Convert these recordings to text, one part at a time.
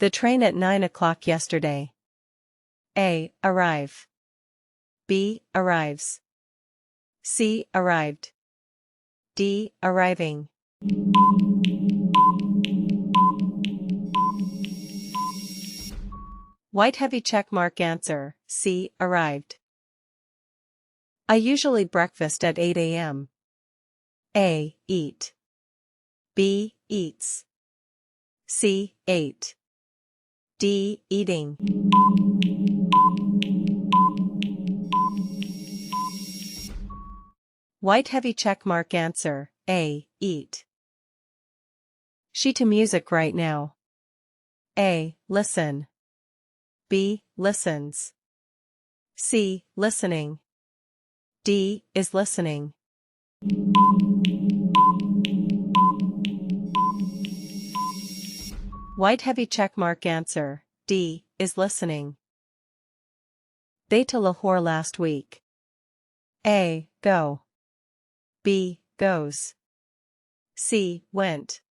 The train at 9 o'clock yesterday. A. Arrive. B. Arrives. C. Arrived. D. Arriving. White heavy check mark answer, C. Arrived. I usually breakfast at 8 a.m. A. Eat. B. Eats. C. Ate. D. Eating. White heavy check mark answer, A. Eat. She to music right now. A. Listen. B. Listens. C. Listening. D. Is listening. White heavy check mark answer, D. Is listening. They to Lahore last week. A. Go. B. Goes. C. Went.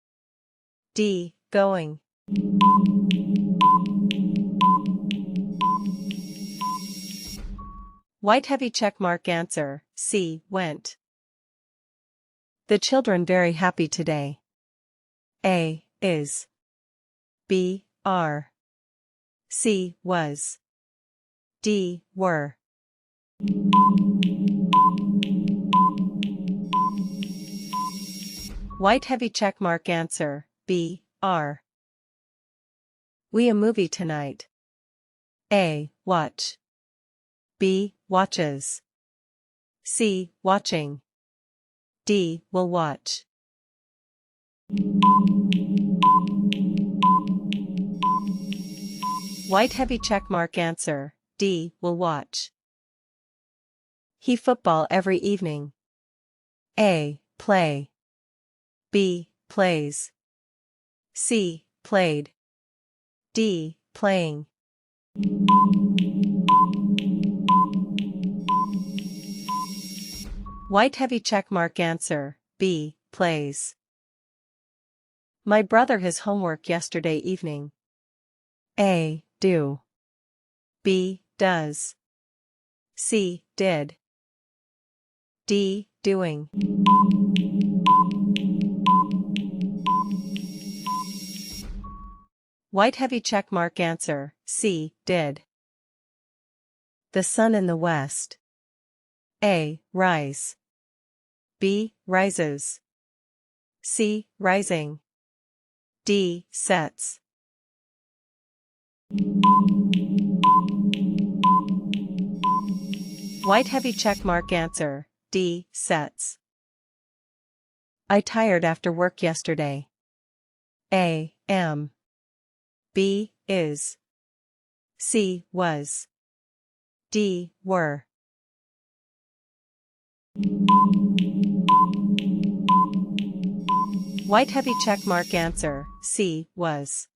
D. Going. White heavy check mark answer, C. Went. The children very happy today. A. Is. B. Are. C. Was. D. Were. White heavy check mark answer, B. Are. We a movie tonight. A. Watch. B. Watches. C. Watching. D. Will watch. White heavy check mark answer, D. Will watch. He football every evening. A. Play. B. Plays. C. Played. D. Playing. White heavy check mark answer, B. Plays. My brother his homework yesterday evening. A. Do. B. Does. C. Did. D. Doing. White heavy check mark answer, C. Did. The sun in the west. A. Rise. B. Rises. C. Rising. D. Sets. White heavy check mark answer, D. Sets. I tired after work yesterday. A. Am. B. Is. C. Was. D. Were. White heavy check mark answer, C. Was.